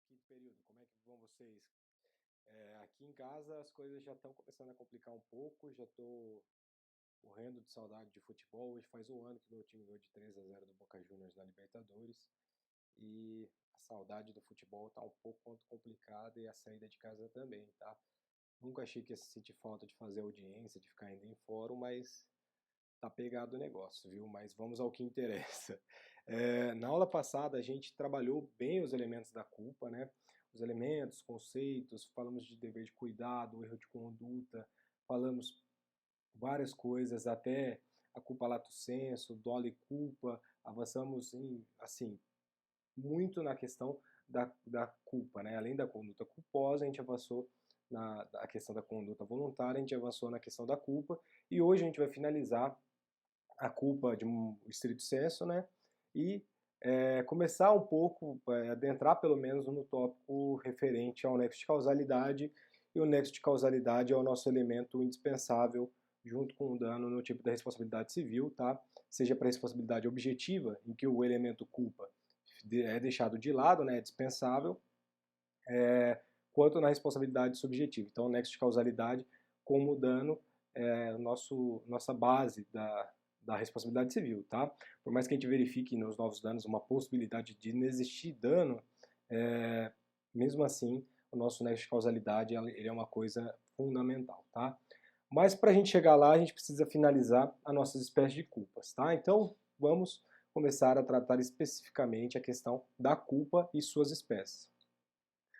quinto período, como é que vão vocês? Aqui em casa as coisas já estão começando a complicar um pouco, já estou morrendo de saudade de futebol. Hoje faz um ano que meu time ganhou de 3-0 do Boca Juniors na Libertadores e a saudade do futebol está um pouco complicada e a saída de casa também, tá? Nunca achei que ia sentir falta de fazer audiência, de ficar indo em fórum, mas tá pegado o negócio, viu? Mas vamos ao que interessa. Na aula passada a gente trabalhou bem os elementos da culpa, né? Os elementos, conceitos, falamos de dever de cuidado, erro de conduta, falamos várias coisas, até a culpa lato sensu, dolo e culpa, avançamos assim, muito na questão da culpa, né? Além da conduta culposa, a gente avançou na questão da conduta voluntária, a gente avançou na questão da culpa, e hoje a gente vai finalizar a culpa de um estrito sensu, né? E começar um pouco, adentrar pelo menos no tópico referente ao nexo de causalidade, e o nexo de causalidade é o nosso elemento indispensável junto com o dano no tipo da responsabilidade civil, tá? Seja para a responsabilidade objetiva, em que o elemento culpa é deixado de lado, né, é dispensável, quanto na responsabilidade subjetiva. Então, o nexo de causalidade como dano é nossa base da responsabilidade civil, tá? Por mais que a gente verifique nos novos danos uma possibilidade de não existir dano, mesmo assim, o nosso nexo de causalidade ele é uma coisa fundamental, tá? Mas para a gente chegar lá, a gente precisa finalizar as nossas espécies de culpas, tá? Então, vamos começar a tratar especificamente a questão da culpa e suas espécies.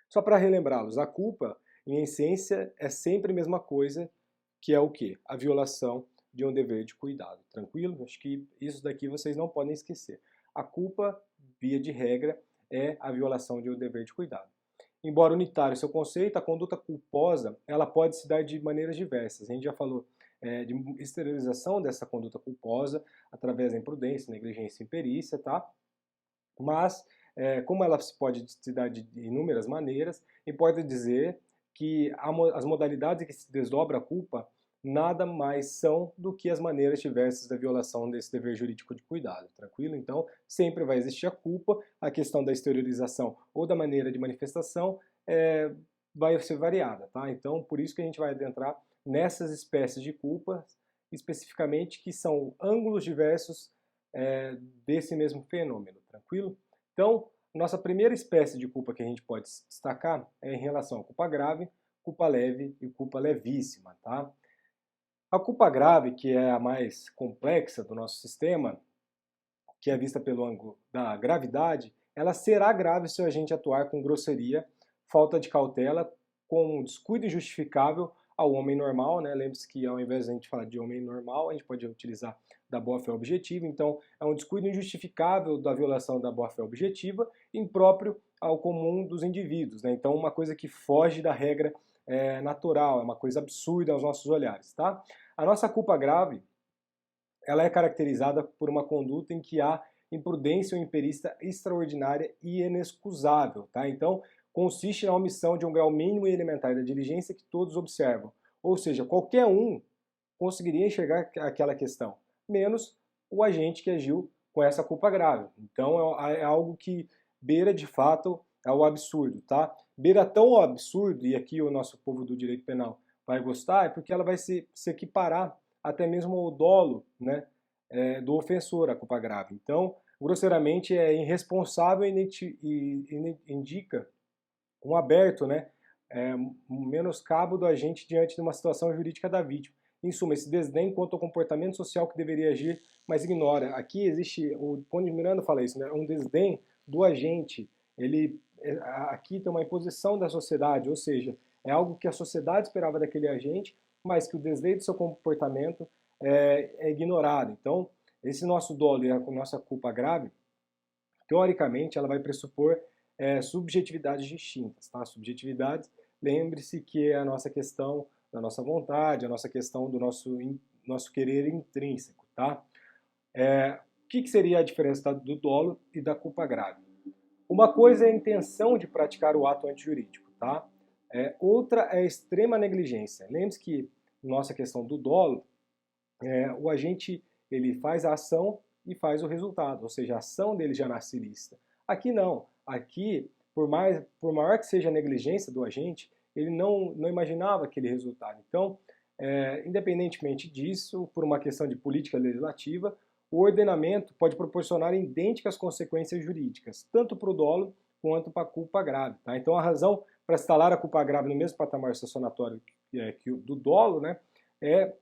Só para relembrá-los, a culpa, em essência, é sempre a mesma coisa, que é o quê? A violação de um dever de cuidado. Tranquilo? Acho que isso daqui vocês não podem esquecer. A culpa, via de regra, é a violação de um dever de cuidado. Embora unitário seu conceito, a conduta culposa ela pode se dar de maneiras diversas. A gente já falou de exteriorização dessa conduta culposa através da imprudência, negligência e imperícia, tá? Mas, como ela pode se dar de inúmeras maneiras, importa dizer que as modalidades em que se desdobra a culpa nada mais são do que as maneiras diversas da violação desse dever jurídico de cuidado, tranquilo? Então, sempre vai existir a culpa, a questão da exteriorização ou da maneira de manifestação vai ser variada, tá? Então, por isso que a gente vai adentrar nessas espécies de culpas, especificamente, que são ângulos diversos desse mesmo fenômeno, tranquilo? Então, nossa primeira espécie de culpa que a gente pode destacar é em relação à culpa grave, culpa leve e culpa levíssima, tá? A culpa grave, que é a mais complexa do nosso sistema, que é vista pelo ângulo da gravidade, ela será grave se o agente atuar com grosseria, falta de cautela, com descuido injustificável ao homem normal, né? Lembre-se que ao invés de a gente falar de homem normal, a gente pode utilizar da boa-fé objetiva. Então, é um descuido injustificável da violação da boa-fé objetiva, impróprio ao comum dos indivíduos, né? Então, uma coisa que foge da regra natural, é uma coisa absurda aos nossos olhares, tá? A nossa culpa grave, ela é caracterizada por uma conduta em que há imprudência ou imperícia extraordinária e inexcusável, tá? Então, consiste na omissão de um grau mínimo e elementar da diligência que todos observam. Ou seja, qualquer um conseguiria enxergar aquela questão, menos o agente que agiu com essa culpa grave. Então, é algo que beira, de fato, ao absurdo, tá? Beira tão ao absurdo, e aqui o nosso povo do direito penal vai gostar, é porque ela vai se equiparar até mesmo ao dolo, né, do ofensor, a culpa grave. Então, grosseiramente, é irresponsável e indica um aberto, né, um menoscabo do agente diante de uma situação jurídica da vítima. Em suma, esse desdém quanto ao comportamento social que deveria agir, mas ignora. Aqui existe, o Pônio de Miranda fala isso, né, um desdém do agente. Aqui tem uma imposição da sociedade, ou seja, é algo que a sociedade esperava daquele agente, mas que o desdém do seu comportamento é ignorado. Então, esse nosso dolo e a nossa culpa grave, teoricamente, ela vai pressupor subjetividades distintas, tá? Subjetividades, lembre-se que é a nossa questão da nossa vontade, a nossa questão do nosso querer intrínseco, tá? O que seria a diferença do dolo e da culpa grave? Uma coisa é a intenção de praticar o ato antijurídico, tá? Outra é a extrema negligência. Lembre-se que, nossa questão do dolo, o agente ele faz a ação e faz o resultado, ou seja, a ação dele já nasce ilícita. Aqui não. Aqui por maior que seja a negligência do agente, ele não imaginava aquele resultado. Então, independentemente disso, por uma questão de política legislativa, o ordenamento pode proporcionar idênticas consequências jurídicas, tanto para o dolo quanto para a culpa grave. Tá? Então, a razão para instalar a culpa grave no mesmo patamar sancionatório que o do dolo, né, é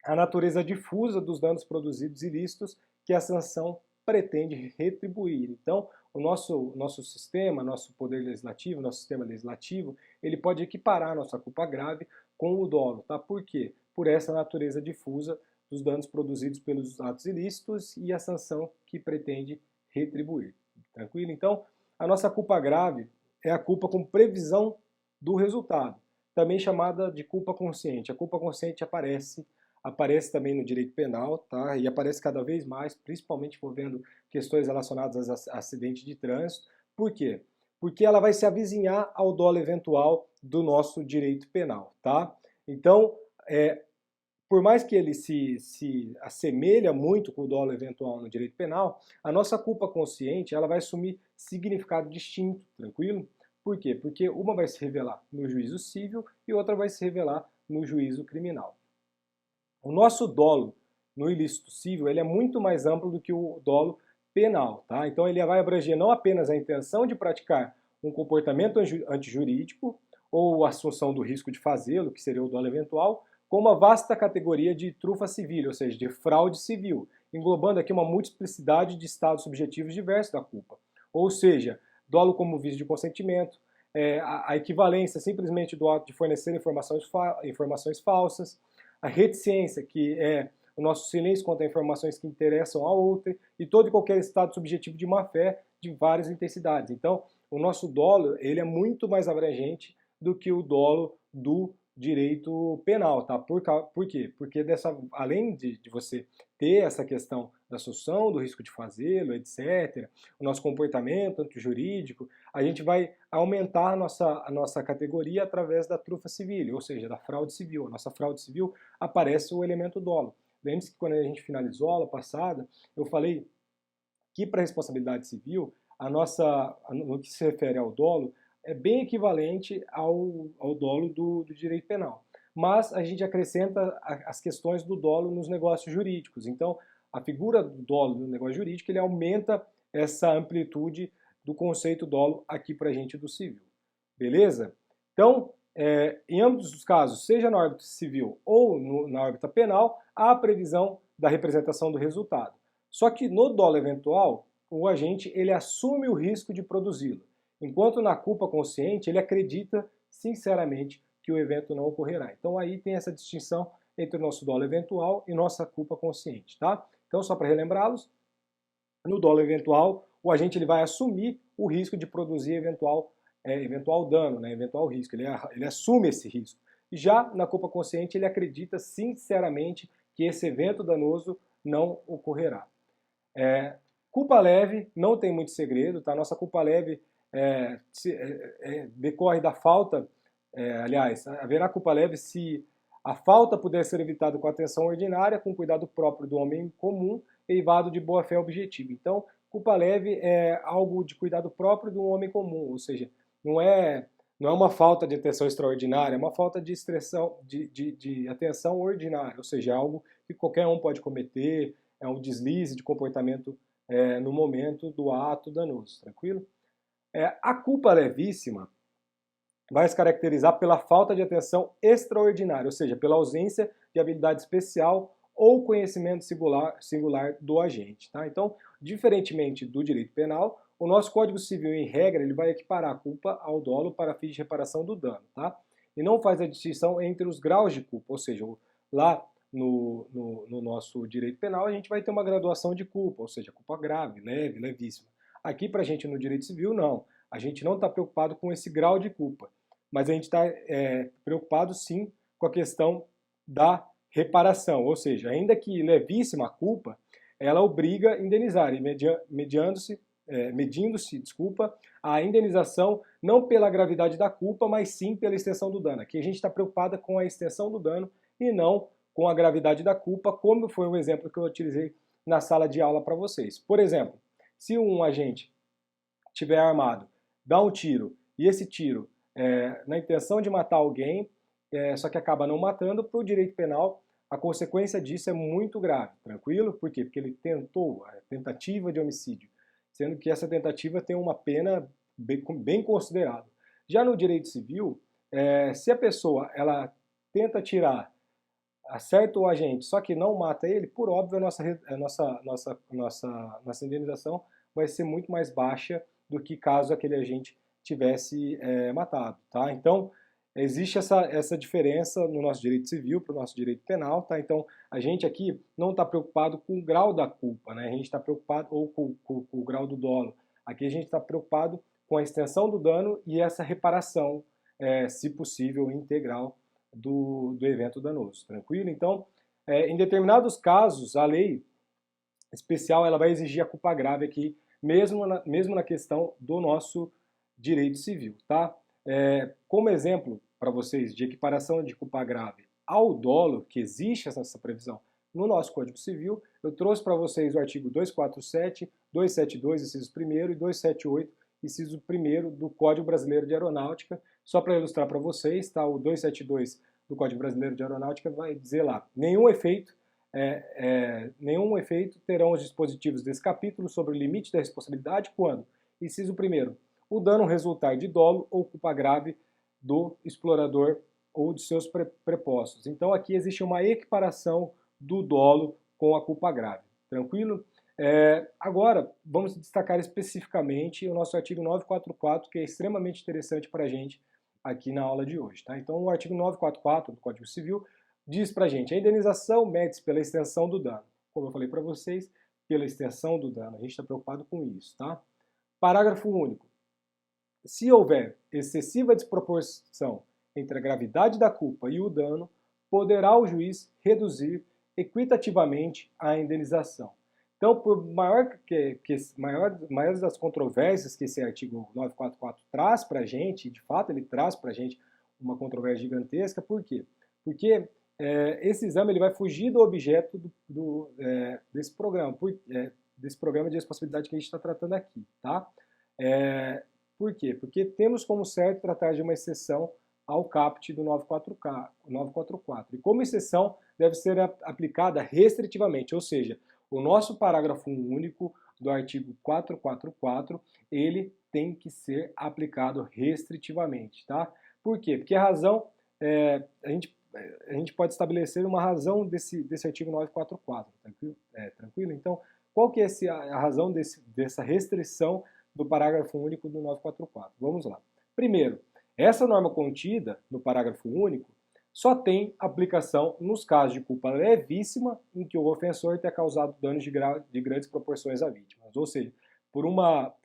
a natureza difusa dos danos produzidos ilícitos que a sanção pretende retribuir. Então, o nosso sistema, nosso poder legislativo, nosso sistema legislativo, ele pode equiparar a nossa culpa grave com o dolo. Tá? Por quê? Por essa natureza difusa dos danos produzidos pelos atos ilícitos e a sanção que pretende retribuir. Tranquilo? Então, a nossa culpa grave é a culpa com previsão do resultado, também chamada de culpa consciente. A culpa consciente aparece também no direito penal, tá? E aparece cada vez mais, principalmente envolvendo questões relacionadas a acidente de trânsito. Por quê? Porque ela vai se avizinhar ao dolo eventual do nosso direito penal, tá? Então, por mais que ele se assemelha muito com o dolo eventual no direito penal, a nossa culpa consciente ela vai assumir significado distinto, tranquilo? Por quê? Porque uma vai se revelar no juízo civil e outra vai se revelar no juízo criminal. O nosso dolo no ilícito civil ele é muito mais amplo do que o dolo penal. Tá? Então ele vai abranger não apenas a intenção de praticar um comportamento antijurídico ou a assunção do risco de fazê-lo, que seria o dolo eventual, como uma vasta categoria de trufa civil, ou seja, de fraude civil, englobando aqui uma multiplicidade de estados subjetivos diversos da culpa. Ou seja, dolo como vício de consentimento, a equivalência simplesmente do ato de fornecer informações falsas, a reticência, que é o nosso silêncio quanto a informações que interessam a outra, e todo e qualquer estado subjetivo de má-fé de várias intensidades. Então, o nosso dolo ele é muito mais abrangente do que o dolo do direito penal, tá? Por quê? Porque além de você ter essa questão da assunção, do risco de fazê-lo, etc., o nosso comportamento antijurídico, a gente vai aumentar a nossa categoria através da trufa civil, ou seja, da fraude civil. A nossa fraude civil aparece o elemento dolo. Lembre-se que quando a gente finalizou a aula passada, eu falei que para a responsabilidade civil, no que se refere ao dolo, é bem equivalente ao dolo do direito penal. Mas a gente acrescenta as questões do dolo nos negócios jurídicos. Então, a figura do dolo no negócio jurídico, ele aumenta essa amplitude do conceito dolo aqui para a gente do civil. Beleza? Então, em ambos os casos, seja na órbita civil ou na órbita penal, há a previsão da representação do resultado. Só que no dolo eventual, o agente ele assume o risco de produzi-lo, enquanto na culpa consciente ele acredita sinceramente que o evento não ocorrerá. Então aí tem essa distinção entre o nosso dolo eventual e nossa culpa consciente, tá? Então só para relembrá-los, no dolo eventual o agente ele vai assumir o risco de produzir eventual dano, né? Eventual risco, ele assume esse risco. Já na culpa consciente ele acredita sinceramente que esse evento danoso não ocorrerá. Culpa leve não tem muito segredo, tá? Nossa culpa leve decorre da falta, aliás, haverá culpa leve se a falta puder ser evitada com atenção ordinária, com cuidado próprio do homem comum, eivado de boa-fé objetiva. Então, culpa leve é algo de cuidado próprio do homem comum, ou seja, não é uma falta de atenção extraordinária, é uma falta de atenção ordinária, ou seja, é algo que qualquer um pode cometer, é um deslize de comportamento no momento do ato danoso, tranquilo? A culpa levíssima vai se caracterizar pela falta de atenção extraordinária, ou seja, pela ausência de habilidade especial ou conhecimento singular do agente. Tá? Então, diferentemente do direito penal, o nosso Código Civil, em regra, ele vai equiparar a culpa ao dolo para fins de reparação do dano. Tá? E não faz a distinção entre os graus de culpa, ou seja, lá no nosso direito penal a gente vai ter uma graduação de culpa, ou seja, culpa grave, leve, levíssima. Aqui para a gente no direito civil, não. A gente não está preocupado com esse grau de culpa, mas a gente está preocupado sim com a questão da reparação, ou seja, ainda que levíssima a culpa, ela obriga a indenizar, e medindo-se a indenização não pela gravidade da culpa, mas sim pela extensão do dano. Aqui a gente está preocupada com a extensão do dano e não com a gravidade da culpa, como foi o exemplo que eu utilizei na sala de aula para vocês. Por exemplo, se um agente estiver armado dá um tiro, e esse tiro na intenção de matar alguém, só que acaba não matando, para o direito penal, a consequência disso é muito grave, tranquilo? Por quê? Porque ele tentou a tentativa de homicídio, sendo que essa tentativa tem uma pena bem considerável. Já no direito civil, se a pessoa ela tenta atirar, acerta o agente, só que não mata ele, por óbvio, a nossa indenização vai ser muito mais baixa do que caso aquele agente tivesse matado, tá? Então, existe essa diferença no nosso direito civil para o nosso direito penal, tá? Então, a gente aqui não está preocupado com o grau da culpa, né? A gente está preocupado, ou com o grau do dolo. Aqui a gente está preocupado com a extensão do dano e essa reparação, se possível, integral do evento danoso, tranquilo? Então, em determinados casos, a lei especial ela vai exigir a culpa grave aqui, mesmo na questão do nosso direito civil, tá? Como exemplo para vocês de equiparação de culpa grave ao dolo, que existe essa previsão no nosso Código Civil, eu trouxe para vocês o artigo 247, 272, inciso 1º, e 278, inciso 1º do Código Brasileiro de Aeronáutica. Só para ilustrar para vocês, tá? O 272 do Código Brasileiro de Aeronáutica vai dizer lá: nenhum efeito terão os dispositivos desse capítulo sobre o limite da responsabilidade quando, inciso 1º, o dano resultar de dolo ou culpa grave do explorador ou de seus prepostos. Então aqui existe uma equiparação do dolo com a culpa grave. Tranquilo? Agora, vamos destacar especificamente o nosso artigo 944, que é extremamente interessante para a gente aqui na aula de hoje. Tá? Então, o artigo 944 do Código Civil diz para a gente: a indenização mede-se pela extensão do dano. Como eu falei para vocês, pela extensão do dano. A gente está preocupado com isso. Tá? Parágrafo único. Se houver excessiva desproporção entre a gravidade da culpa e o dano, poderá o juiz reduzir equitativamente a indenização. Então, por maior das controvérsias que esse artigo 944 traz para a gente, de fato ele traz para a gente uma controvérsia gigantesca, por quê? Porque esse exame ele vai fugir do objeto desse programa de responsabilidade que a gente está tratando aqui, tá? Por quê? Porque temos como certo tratar de uma exceção ao caput do 944. E como exceção, deve ser aplicada restritivamente, ou seja, o nosso parágrafo único do artigo 444, ele tem que ser aplicado restritivamente, tá? Por quê? Porque a razão, a gente pode estabelecer uma razão desse artigo 944, tranquilo? Então, qual que é a razão dessa restrição do parágrafo único do 944? Vamos lá. Primeiro, essa norma contida no parágrafo único só tem aplicação nos casos de culpa levíssima em que o ofensor tenha causado danos de grandes proporções à vítima. Ou seja, por uma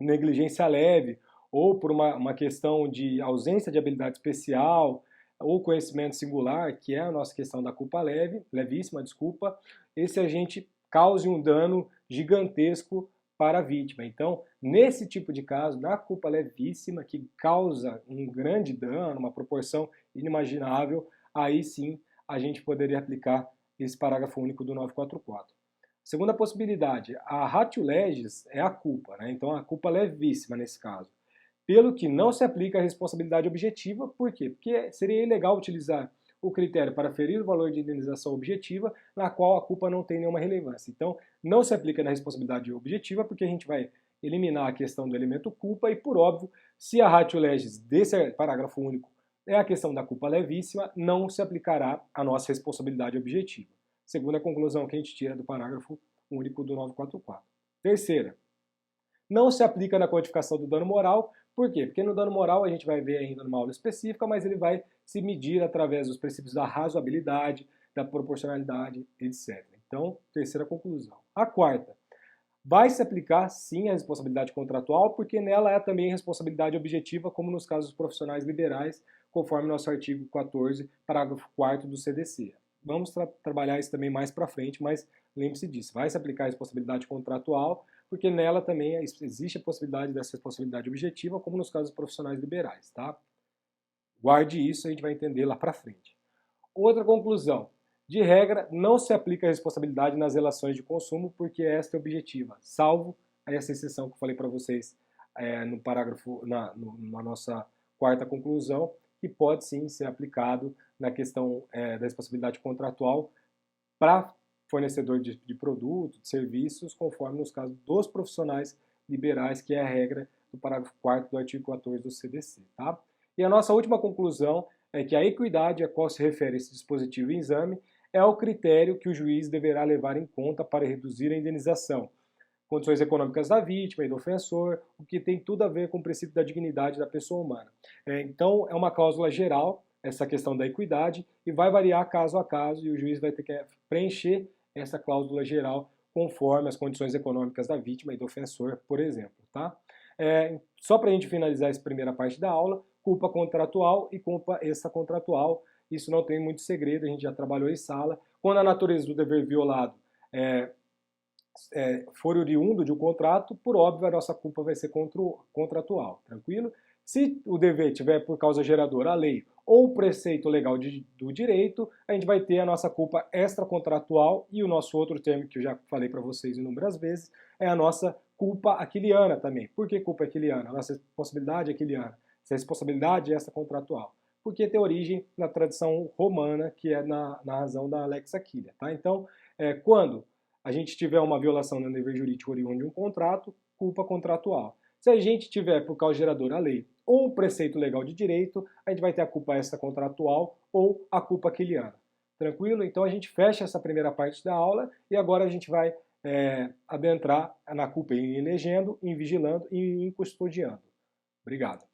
negligência leve ou por uma questão de ausência de habilidade especial ou conhecimento singular, que é a nossa questão da culpa levíssima, esse agente cause um dano gigantesco para a vítima. Então, nesse tipo de caso, na culpa levíssima, que causa um grande dano, uma proporção inimaginável, aí sim a gente poderia aplicar esse parágrafo único do 944. Segunda possibilidade, a ratio legis é a culpa, né? Então a culpa levíssima nesse caso. Pelo que não se aplica a responsabilidade objetiva, por quê? Porque seria ilegal utilizar o critério para aferir o valor de indenização objetiva, na qual a culpa não tem nenhuma relevância. Então, não se aplica na responsabilidade objetiva, porque a gente vai eliminar a questão do elemento culpa, e por óbvio, se a ratio legis desse parágrafo único é a questão da culpa levíssima, não se aplicará a nossa responsabilidade objetiva. Segunda conclusão que a gente tira do parágrafo único do 944. Terceira, não se aplica na quantificação do dano moral. Por quê? Porque no dano moral a gente vai ver ainda numa aula específica, mas ele vai se medir através dos princípios da razoabilidade, da proporcionalidade, etc. Então, terceira conclusão. A quarta, vai se aplicar sim a responsabilidade contratual, porque nela é também responsabilidade objetiva, como nos casos profissionais liberais, conforme nosso artigo 14, parágrafo 4º do CDC. Vamos trabalhar isso também mais para frente, mas lembre-se disso, vai se aplicar a responsabilidade contratual, porque nela também existe a possibilidade dessa responsabilidade objetiva, como nos casos profissionais liberais, tá? Guarde isso, a gente vai entender lá para frente. Outra conclusão, de regra, não se aplica a responsabilidade nas relações de consumo, porque esta é objetiva, salvo a essa exceção que eu falei para vocês no parágrafo, na nossa quarta conclusão, que pode sim ser aplicado na questão da responsabilidade contratual para fornecedor de produto, de serviços, conforme nos casos dos profissionais liberais, que é a regra do parágrafo 4º do artigo 14 do CDC. Tá? E a nossa última conclusão é que a equidade a qual se refere esse dispositivo em exame é o critério que o juiz deverá levar em conta para reduzir a indenização, condições econômicas da vítima e do ofensor, o que tem tudo a ver com o princípio da dignidade da pessoa humana. Então, é uma cláusula geral, essa questão da equidade, e vai variar caso a caso, e o juiz vai ter que preencher essa cláusula geral conforme as condições econômicas da vítima e do ofensor, por exemplo. Tá? Só para a gente finalizar essa primeira parte da aula, culpa contratual e culpa extracontratual. Isso não tem muito segredo, a gente já trabalhou em sala. Quando a natureza do dever violado for oriundo de um contrato, por óbvio a nossa culpa vai ser contratual, tranquilo? Se o dever tiver por causa geradora a lei ou o preceito legal do direito, a gente vai ter a nossa culpa extracontratual e o nosso outro termo que eu já falei para vocês inúmeras vezes é a nossa culpa aquiliana também. Por que culpa aquiliana? A nossa responsabilidade aquiliana. Essa responsabilidade extracontratual. Porque tem origem na tradição romana, que é na razão da lex aquilia. Tá? Então, quando a gente tiver uma violação do dever jurídico oriundo de um contrato, culpa contratual. Se a gente tiver por causa geradora a lei ou um preceito legal de direito, a gente vai ter a culpa extracontratual ou a culpa aquiliana. Tranquilo? Então a gente fecha essa primeira parte da aula e agora a gente vai adentrar na culpa em elegendo, em vigilando e em custodiando. Obrigado.